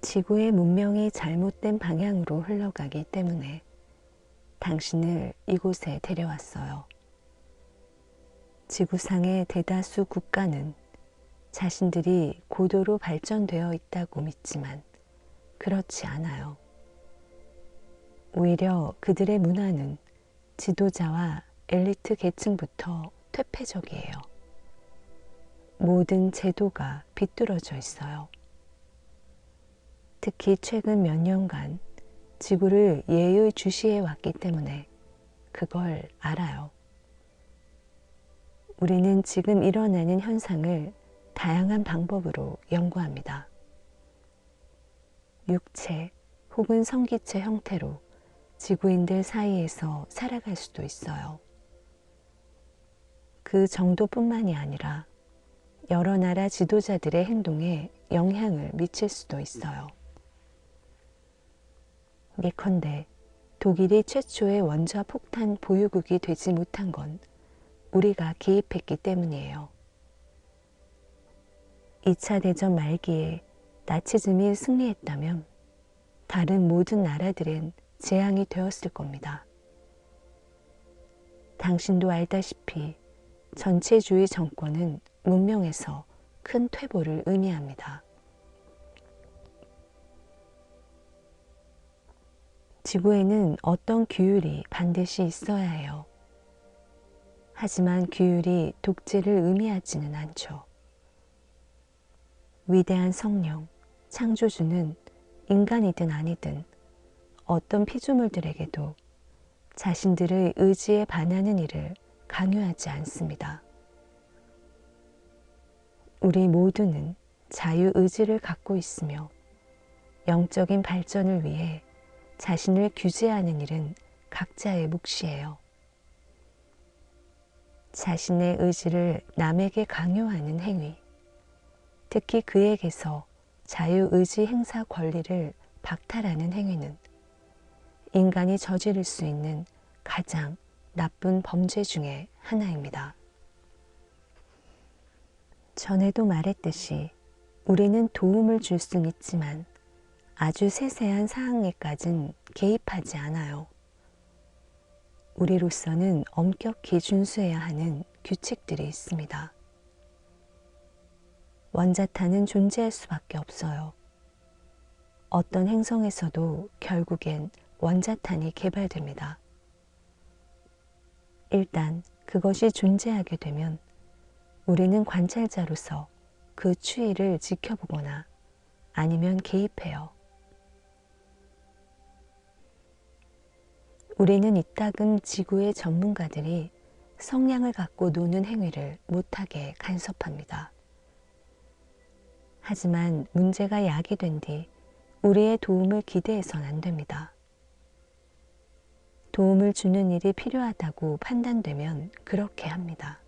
지구의 문명이 잘못된 방향으로 흘러가기 때문에 당신을 이곳에 데려왔어요. 지구상의 대다수 국가는 자신들이 고도로 발전되어 있다고 믿지만 그렇지 않아요. 오히려 그들의 문화는 지도자와 엘리트 계층부터 퇴폐적이에요. 모든 제도가 비뚤어져 있어요. 특히 최근 몇 년간 지구를 예의주시해 왔기 때문에 그걸 알아요. 우리는 지금 일어나는 현상을 다양한 방법으로 연구합니다. 육체 혹은 성기체 형태로 지구인들 사이에서 살아갈 수도 있어요. 그 정도뿐만이 아니라 여러 나라 지도자들의 행동에 영향을 미칠 수도 있어요. 예컨대 독일이 최초의 원자 폭탄 보유국이 되지 못한 건 우리가 개입했기 때문이에요. 2차 대전 말기에 나치즘이 승리했다면 다른 모든 나라들은 재앙이 되었을 겁니다. 당신도 알다시피 전체주의 정권은 문명에서 큰 퇴보를 의미합니다. 지구에는 어떤 규율이 반드시 있어야 해요. 하지만 규율이 독재를 의미하지는 않죠. 위대한 성령, 창조주는 인간이든 아니든 어떤 피조물들에게도 자신들의 의지에 반하는 일을 강요하지 않습니다. 우리 모두는 자유의지를 갖고 있으며 영적인 발전을 위해 자신을 규제하는 일은 각자의 몫이에요. 자신의 의지를 남에게 강요하는 행위, 특히 그에게서 자유의지 행사 권리를 박탈하는 행위는 인간이 저지를 수 있는 가장 나쁜 범죄 중에 하나입니다. 전에도 말했듯이 우리는 도움을 줄 수는 있지만 아주 세세한 사항에까진 개입하지 않아요. 우리로서는 엄격히 준수해야 하는 규칙들이 있습니다. 원자탄은 존재할 수밖에 없어요. 어떤 행성에서도 결국엔 원자탄이 개발됩니다. 일단 그것이 존재하게 되면 우리는 관찰자로서 그 추이를 지켜보거나 아니면 개입해요. 우리는 이따금 지구의 전문가들이 성냥을 갖고 노는 행위를 못하게 간섭합니다. 하지만 문제가 야기된 뒤 우리의 도움을 기대해선 안 됩니다. 도움을 주는 일이 필요하다고 판단되면 그렇게 합니다.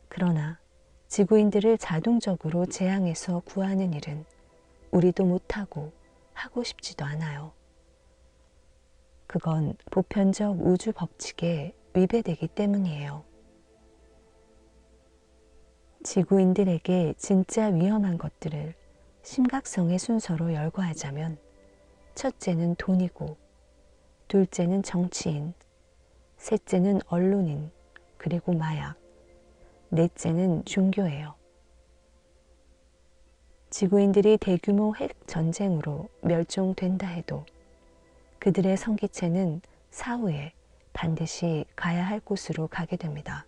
그러나 지구인들을 자동적으로 재앙에서 구하는 일은 우리도 못하고 하고 싶지도 않아요. 그건 보편적 우주 법칙에 위배되기 때문이에요. 지구인들에게 진짜 위험한 것들을 심각성의 순서로 열거하자면 첫째는 돈이고 둘째는 정치인, 셋째는 언론인, 그리고 마약, 넷째는 종교예요. 지구인들이 대규모 핵 전쟁으로 멸종된다 해도 그들의 성기체는 사후에 반드시 가야 할 곳으로 가게 됩니다.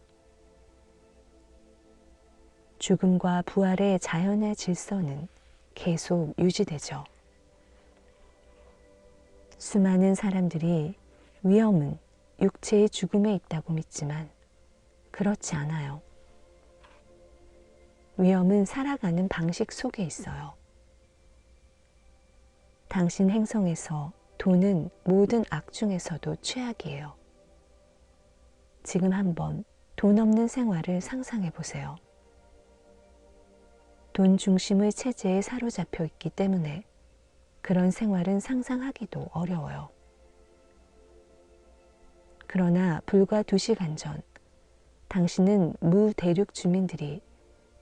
죽음과 부활의 자연의 질서는 계속 유지되죠. 수많은 사람들이 위험은 육체의 죽음에 있다고 믿지만 그렇지 않아요. 위험은 살아가는 방식 속에 있어요. 당신 행성에서 돈은 모든 악 중에서도 최악이에요. 지금 한번 돈 없는 생활을 상상해 보세요. 돈 중심의 체제에 사로잡혀 있기 때문에 그런 생활은 상상하기도 어려워요. 그러나 불과 2시간 전 당신은 무대륙 주민들이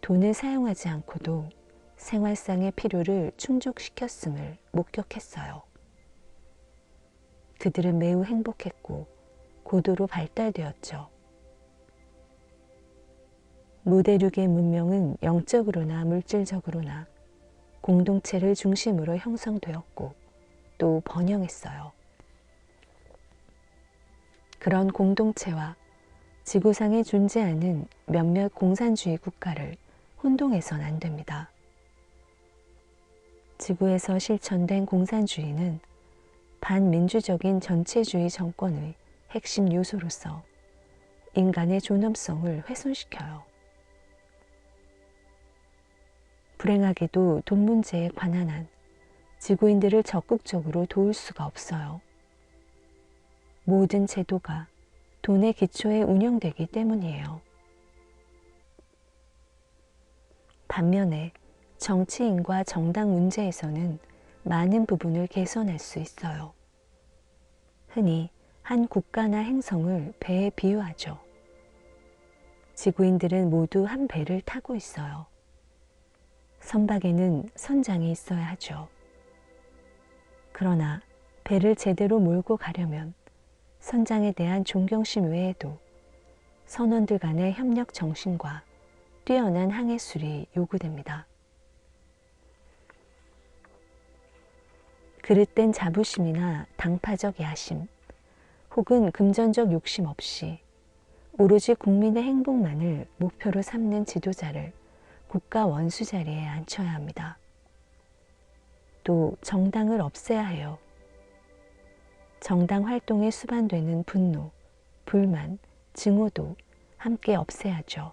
돈을 사용하지 않고도 생활상의 필요를 충족시켰음을 목격했어요. 그들은 매우 행복했고 고도로 발달되었죠. 무대륙의 문명은 영적으로나 물질적으로나 공동체를 중심으로 형성되었고 또 번영했어요. 그런 공동체와 지구상에 존재하는 몇몇 공산주의 국가를 혼동해서는 안 됩니다. 지구에서 실천된 공산주의는 반민주적인 전체주의 정권의 핵심 요소로서 인간의 존엄성을 훼손시켜요. 불행하게도 돈 문제에 관한 한 지구인들을 적극적으로 도울 수가 없어요. 모든 제도가 돈의 기초에 운영되기 때문이에요. 반면에 정치인과 정당 문제에서는 많은 부분을 개선할 수 있어요. 흔히 한 국가나 행성을 배에 비유하죠. 지구인들은 모두 한 배를 타고 있어요. 선박에는 선장이 있어야 하죠. 그러나 배를 제대로 몰고 가려면 선장에 대한 존경심 외에도 선원들 간의 협력 정신과 뛰어난 항해술이 요구됩니다. 그릇된 자부심이나 당파적 야심, 혹은 금전적 욕심 없이 오로지 국민의 행복만을 목표로 삼는 지도자를 국가 원수 자리에 앉혀야 합니다. 또 정당을 없애야 해요. 정당 활동에 수반되는 분노, 불만, 증오도 함께 없애야죠.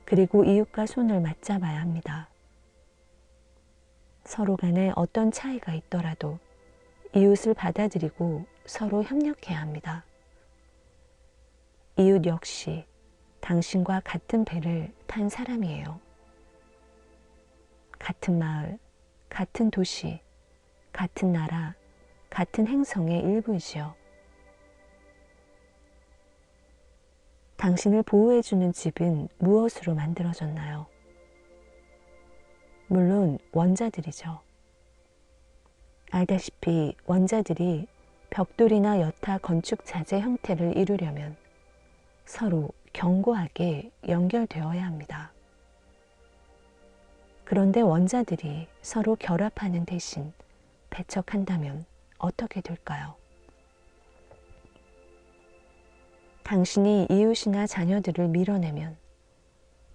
그리고 이웃과 손을 맞잡아야 합니다. 서로 간에 어떤 차이가 있더라도 이웃을 받아들이고 서로 협력해야 합니다. 이웃 역시 당신과 같은 배를 탄 사람이에요. 같은 마을, 같은 도시, 같은 나라, 같은 행성의 일부이지요. 당신을 보호해주는 집은 무엇으로 만들어졌나요? 물론 원자들이죠. 알다시피 원자들이 벽돌이나 여타 건축 자재 형태를 이루려면 서로 견고하게 연결되어야 합니다. 그런데 원자들이 서로 결합하는 대신 배척한다면 어떻게 될까요? 당신이 이웃이나 자녀들을 밀어내면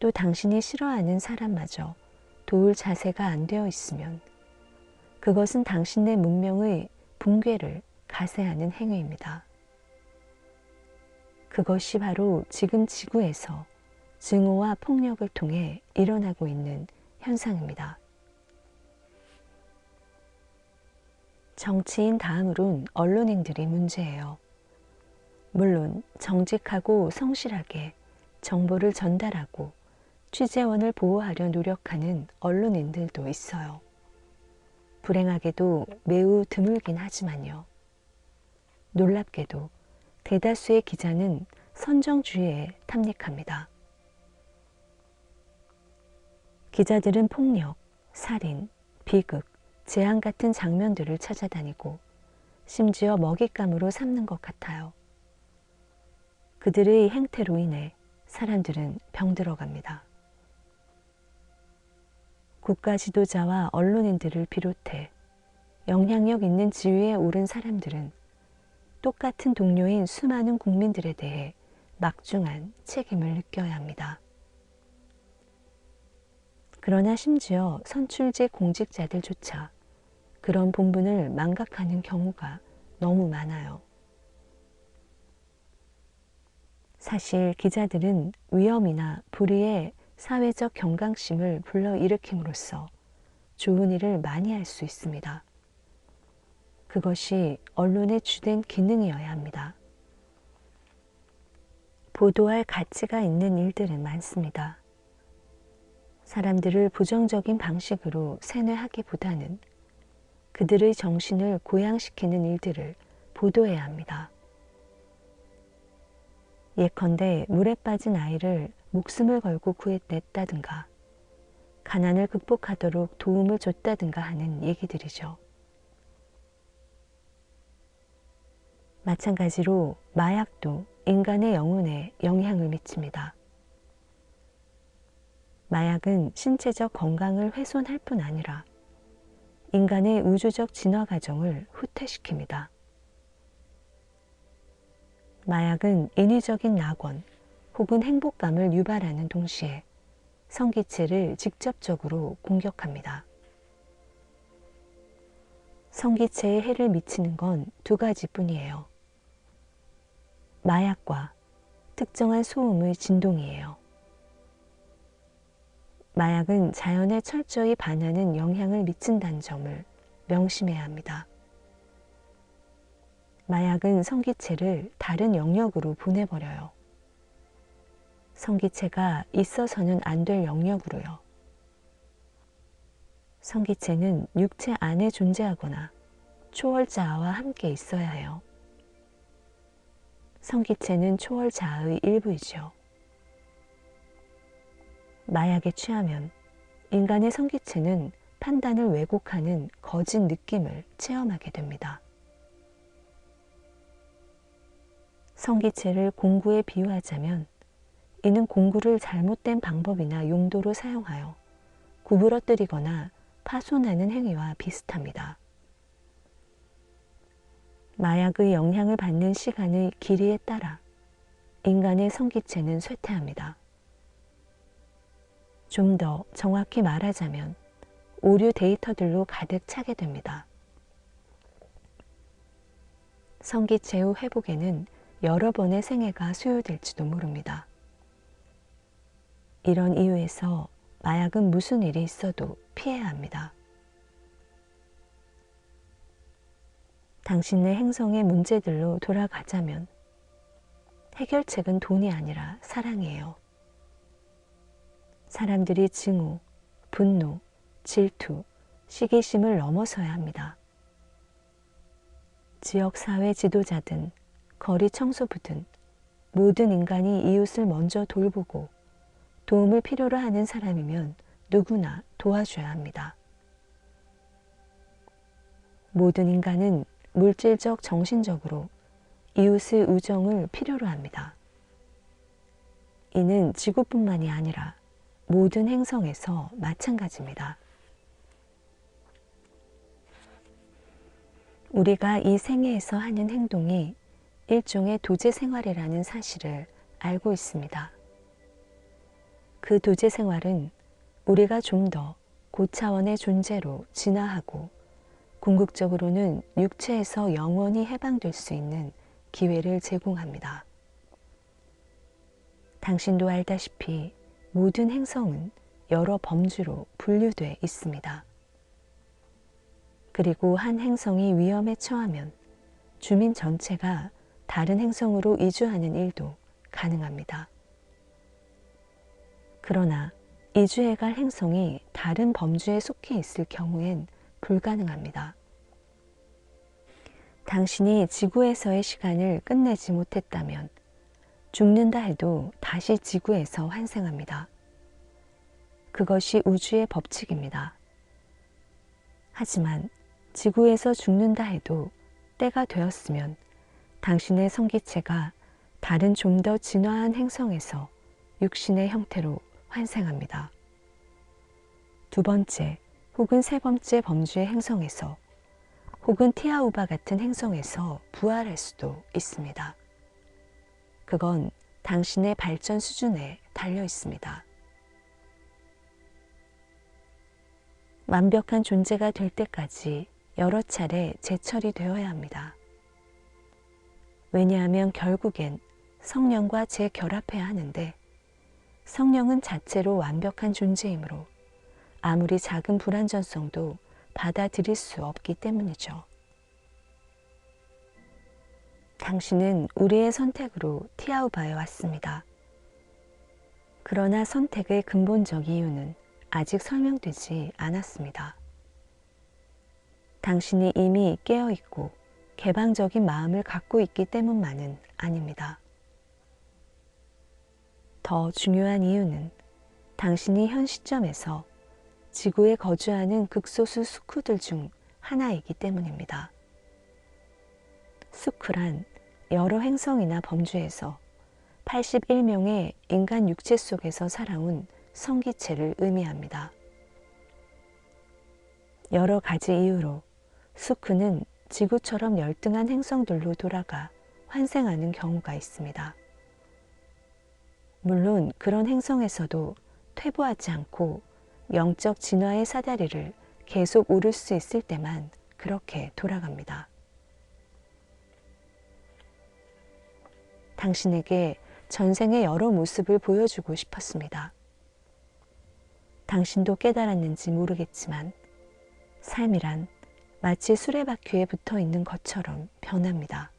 또 당신이 싫어하는 사람마저 도울 자세가 안 되어 있으면 그것은 당신의 문명의 붕괴를 가세하는 행위입니다. 그것이 바로 지금 지구에서 증오와 폭력을 통해 일어나고 있는 현상입니다. 정치인 다음으론 언론인들이 문제예요. 물론 정직하고 성실하게 정보를 전달하고 취재원을 보호하려 노력하는 언론인들도 있어요. 불행하게도 매우 드물긴 하지만요. 놀랍게도 대다수의 기자는 선정주의에 탐닉합니다. 기자들은 폭력, 살인, 비극, 재앙 같은 장면들을 찾아다니고 심지어 먹잇감으로 삼는 것 같아요. 그들의 행태로 인해 사람들은 병들어갑니다. 국가 지도자와 언론인들을 비롯해 영향력 있는 지위에 오른 사람들은 똑같은 동료인 수많은 국민들에 대해 막중한 책임을 느껴야 합니다. 그러나 심지어 선출직 공직자들조차 그런 본분을 망각하는 경우가 너무 많아요. 사실 기자들은 위험이나 불의의 사회적 경각심을 불러일으킴으로써 좋은 일을 많이 할 수 있습니다. 그것이 언론의 주된 기능이어야 합니다. 보도할 가치가 있는 일들은 많습니다. 사람들을 부정적인 방식으로 세뇌하기보다는 그들의 정신을 고양시키는 일들을 보도해야 합니다. 예컨대 물에 빠진 아이를 목숨을 걸고 구해냈다든가, 가난을 극복하도록 도움을 줬다든가 하는 얘기들이죠. 마찬가지로 마약도 인간의 영혼에 영향을 미칩니다. 마약은 신체적 건강을 훼손할 뿐 아니라 인간의 우주적 진화 과정을 후퇴시킵니다. 마약은 인위적인 낙원 혹은 행복감을 유발하는 동시에 성기체를 직접적으로 공격합니다. 성기체에 해를 미치는 건 두 가지뿐이에요. 마약과 특정한 소음의 진동이에요. 마약은 자연에 철저히 반하는 영향을 미친다는 점을 명심해야 합니다. 마약은 성기체를 다른 영역으로 보내버려요. 성기체가 있어서는 안 될 영역으로요. 성기체는 육체 안에 존재하거나 초월자아와 함께 있어야 해요. 성기체는 초월자아의 일부이죠. 마약에 취하면 인간의 성기체는 판단을 왜곡하는 거짓 느낌을 체험하게 됩니다. 성기체를 공구에 비유하자면 이는 공구를 잘못된 방법이나 용도로 사용하여 구부러뜨리거나 파손하는 행위와 비슷합니다. 마약의 영향을 받는 시간의 길이에 따라 인간의 성기체는 쇠퇴합니다. 좀 더 정확히 말하자면 오류 데이터들로 가득 차게 됩니다. 성기체 후 회복에는 여러 번의 생애가 소요될지도 모릅니다. 이런 이유에서 마약은 무슨 일이 있어도 피해야 합니다. 당신의 행성의 문제들로 돌아가자면 해결책은 돈이 아니라 사랑이에요. 사람들이 증오, 분노, 질투, 시기심을 넘어서야 합니다. 지역사회 지도자든 거리 청소부든 모든 인간이 이웃을 먼저 돌보고 도움을 필요로 하는 사람이면 누구나 도와줘야 합니다. 모든 인간은 물질적, 정신적으로 이웃의 우정을 필요로 합니다. 이는 지구뿐만이 아니라 모든 행성에서 마찬가지입니다. 우리가 이 생애에서 하는 행동이 일종의 도제 생활이라는 사실을 알고 있습니다. 그 도제 생활은 우리가 좀 더 고차원의 존재로 진화하고 궁극적으로는 육체에서 영원히 해방될 수 있는 기회를 제공합니다. 당신도 알다시피 모든 행성은 여러 범주로 분류되어 있습니다. 그리고 한 행성이 위험에 처하면 주민 전체가 다른 행성으로 이주하는 일도 가능합니다. 그러나 이주해갈 행성이 다른 범주에 속해 있을 경우엔 불가능합니다. 당신이 지구에서의 시간을 끝내지 못했다면 죽는다 해도 다시 지구에서 환생합니다. 그것이 우주의 법칙입니다. 하지만 지구에서 죽는다 해도 때가 되었으면 당신의 성기체가 다른 좀 더 진화한 행성에서 육신의 형태로 환생합니다. 두 번째 혹은 세 번째 범주의 행성에서 혹은 티아우바 같은 행성에서 부활할 수도 있습니다. 그건 당신의 발전 수준에 달려 있습니다. 완벽한 존재가 될 때까지 여러 차례 재처리 되어야 합니다. 왜냐하면 결국엔 성령과 재결합해야 하는데 성령은 자체로 완벽한 존재이므로 아무리 작은 불완전성도 받아들일 수 없기 때문이죠. 당신은 우리의 선택으로 티아우바에 왔습니다. 그러나 선택의 근본적 이유는 아직 설명되지 않았습니다. 당신이 이미 깨어있고 개방적인 마음을 갖고 있기 때문만은 아닙니다. 더 중요한 이유는 당신이 현 시점에서 지구에 거주하는 극소수 수쿠들 중 하나이기 때문입니다. 수쿠란 여러 행성이나 범주에서 81명의 인간 육체 속에서 살아온 성기체를 의미합니다. 여러 가지 이유로 수쿠는 지구처럼 열등한 행성들로 돌아가 환생하는 경우가 있습니다. 물론 그런 행성에서도 퇴보하지 않고 영적 진화의 사다리를 계속 오를 수 있을 때만 그렇게 돌아갑니다. 당신에게 전생의 여러 모습을 보여주고 싶었습니다. 당신도 깨달았는지 모르겠지만 삶이란 마치 수레바퀴에 붙어 있는 것처럼 변합니다.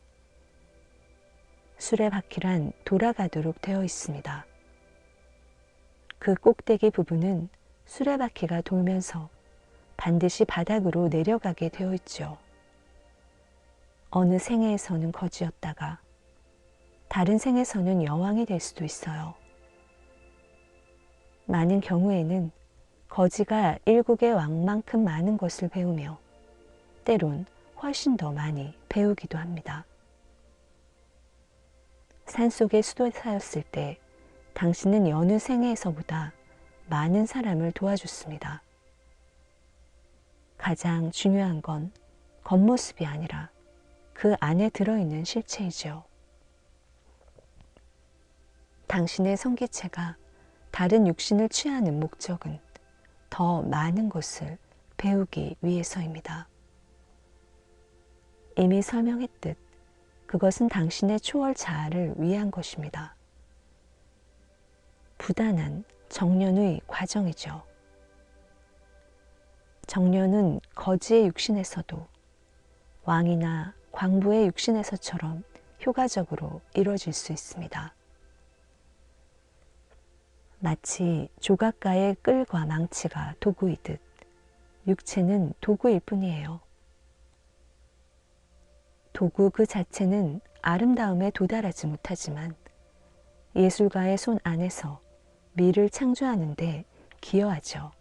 수레바퀴란 돌아가도록 되어 있습니다. 그 꼭대기 부분은 수레바퀴가 돌면서 반드시 바닥으로 내려가게 되어 있죠. 어느 생애에서는 거지였다가 다른 생에서는 여왕이 될 수도 있어요. 많은 경우에는 거지가 일국의 왕만큼 많은 것을 배우며 때론 훨씬 더 많이 배우기도 합니다. 산속의 수도사였을 때 당신은 여느 생애에서보다 많은 사람을 도와줬습니다. 가장 중요한 건 겉모습이 아니라 그 안에 들어있는 실체이죠. 당신의 성기체가 다른 육신을 취하는 목적은 더 많은 것을 배우기 위해서입니다. 이미 설명했듯 그것은 당신의 초월 자아를 위한 것입니다. 부단한 정련의 과정이죠. 정련은 거지의 육신에서도 왕이나 광부의 육신에서처럼 효과적으로 이루어질 수 있습니다. 마치 조각가의 끌과 망치가 도구이듯 육체는 도구일 뿐이에요. 도구 그 자체는 아름다움에 도달하지 못하지만 예술가의 손 안에서 미를 창조하는 데 기여하죠.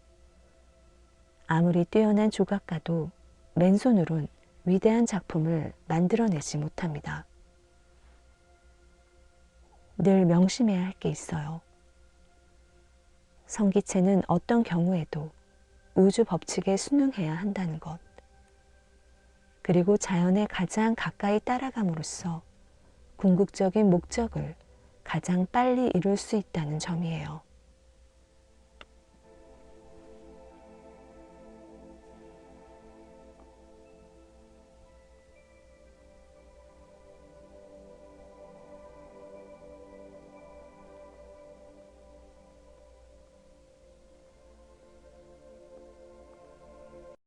아무리 뛰어난 조각가도 맨손으론 위대한 작품을 만들어내지 못합니다. 늘 명심해야 할 게 있어요. 성기체는 어떤 경우에도 우주 법칙에 순응해야 한다는 것. 그리고 자연에 가장 가까이 따라감으로써 궁극적인 목적을 가장 빨리 이룰 수 있다는 점이에요.